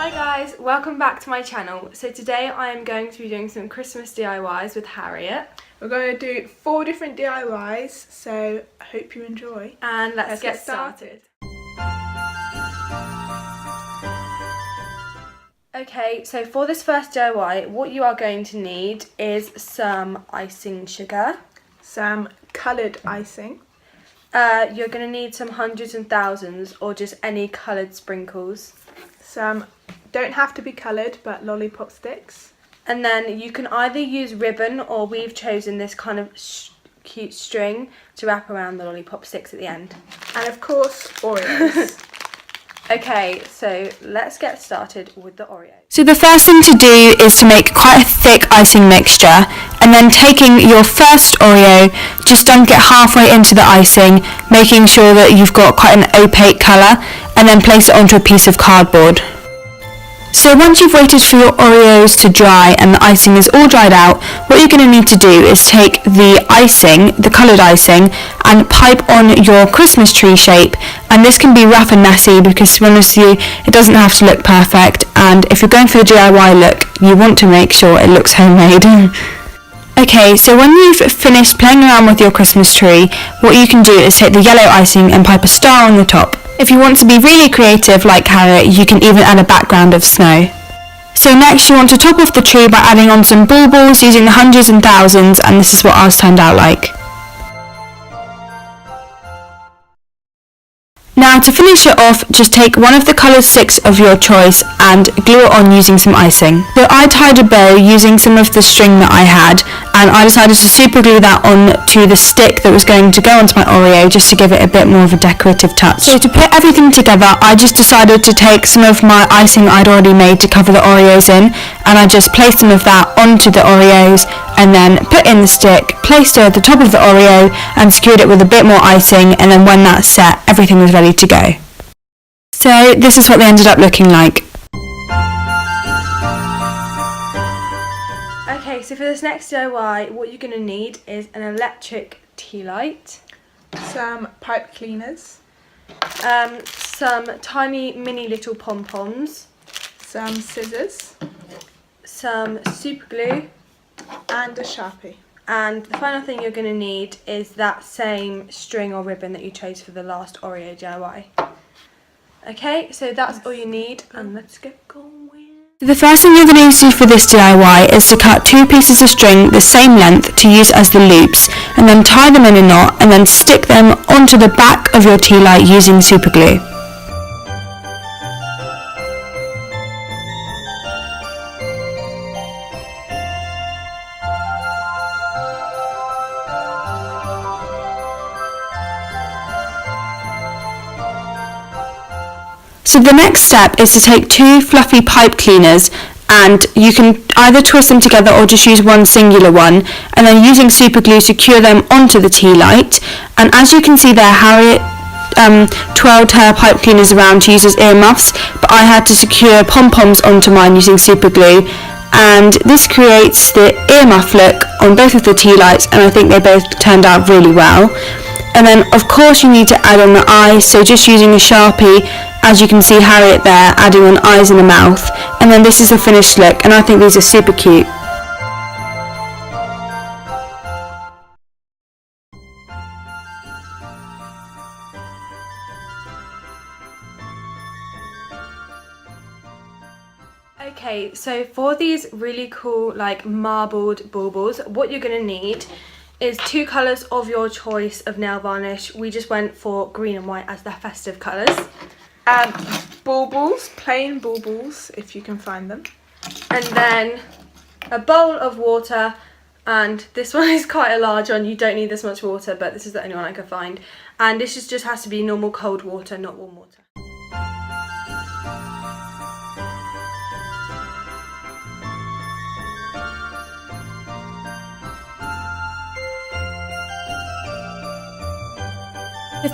Hi guys, welcome back to my channel. So today I am going to be doing some Christmas DIYs with Harriet. We're going to do 4 different DIYs, so I hope you enjoy. And let's get started. Okay, so for this first DIY, what you are going to need is some icing sugar. Some coloured icing. You're going to need some hundreds and thousands or just any coloured sprinkles. Some don't have to be coloured, but lollipop sticks. And then you can either use ribbon or we've chosen this kind of cute string to wrap around the lollipop sticks at the end. And of course, Oreos. Okay, so let's get started with the Oreos. So the first thing to do is to make quite a thick icing mixture, and then taking your first Oreo, just dunk it halfway into the icing, making sure that you've got quite an opaque colour, and then place it onto a piece of cardboard. So once you've waited for your Oreos to dry and the icing is all dried out, what you're going to need to do is take the icing, the coloured icing, and pipe on your Christmas tree shape. And this can be rough and messy because, to be honest with you, it doesn't have to look perfect. And if you're going for the DIY look, you want to make sure it looks homemade. Okay, so when you've finished playing around with your Christmas tree, what you can do is take the yellow icing and pipe a star on the top. If you want to be really creative like Cara, you can even add a background of snow. So next you want to top off the tree by adding on some baubles using the hundreds and thousands, and this is what ours turned out like. Now to finish it off, just take one of the coloured sticks of your choice and glue it on using some icing. So I tied a bow using some of the string that I had, and I decided to super glue that on to the stick that was going to go onto my Oreo just to give it a bit more of a decorative touch. So to put everything together, I just decided to take some of my icing I'd already made to cover the Oreos in, and I just placed some of that onto the Oreos and then put in the stick, placed it at the top of the Oreo and secured it with a bit more icing, and then when that's set, everything was ready to go. So this is what they ended up looking like. Okay, so for this next DIY, what you're going to need is an electric tea light, Some pipe cleaners. some tiny mini little pom-poms, Some scissors. some super glue, And a Sharpie. and the final thing you're going to need is that same string or ribbon that you chose for the last Oreo DIY. Okay, so that's all you need, and let's get going. The first thing you're going to need to do for this DIY is to cut 2 pieces of string the same length to use as the loops, and then tie them in a knot and then stick them onto the back of your tea light using super glue. So the next step is to take 2 fluffy pipe cleaners, and you can either twist them together or just use one singular one, and then using super glue secure them onto the tea light. And as you can see there, Harriet twirled her pipe cleaners around to use as earmuffs, but I had to secure pom-poms onto mine using super glue, and this creates the earmuff look on both of the tea lights, and I think they both turned out really well. And then of course you need to add on the eyes, so just using a Sharpie, as you can see Harriet there adding on eyes and a mouth, and then this is the finished look, and I think these are super cute. Okay, so for these really cool like marbled baubles, what you're going to need is 2 colours of your choice of nail varnish. We just went for green and white as the festive colours. Baubles, plain baubles, if you can find them. And then a bowl of water, and this one is quite a large one, you don't need this much water, but this is the only one I could find. And this just has to be normal cold water, not warm water.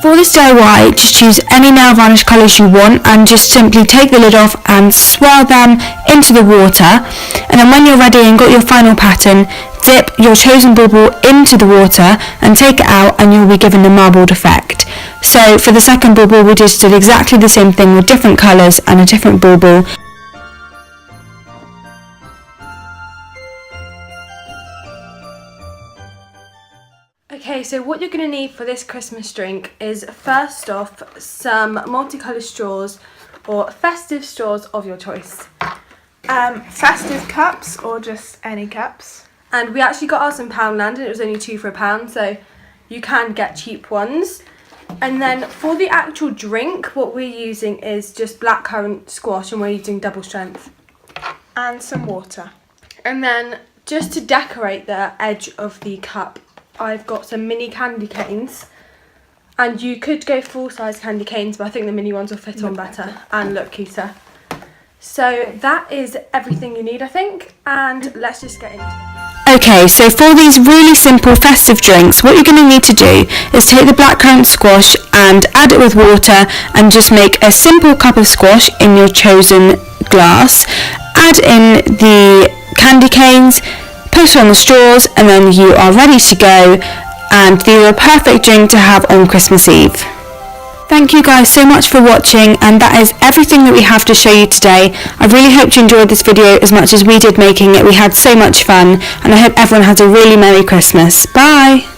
For this DIY, just choose any nail varnish colours you want and just simply take the lid off and swirl them into the water, and then when you're ready and got your final pattern, dip your chosen bauble into the water and take it out, and you'll be given a marbled effect. So for the second bauble we just did exactly the same thing with different colours and a different bauble. so what you're going to need for this Christmas drink is first off some multicoloured straws or festive straws of your choice. Festive cups or just any cups. And we actually got ours in Poundland and it was only £2 for £1, so you can get cheap ones. And then for the actual drink, what we're using is just blackcurrant squash and we're using double strength. And some water. And then just to decorate the edge of the cup, I've got some mini candy canes. And you could go full-size candy canes, but I think the mini ones will fit on better and look cuter. So that is everything you need, I think, and let's just get into it. Okay, so for these really simple festive drinks, what you're going to need to do is take the blackcurrant squash and add it with water and just make a simple cup of squash in your chosen glass. Add in the candy canes, put on the straws, and then you are ready to go, and these are a perfect drink to have on Christmas Eve. Thank you guys so much for watching, and that is everything that we have to show you today. I really hope you enjoyed this video as much as we did making it. We had so much fun, and I hope everyone has a really Merry Christmas. Bye!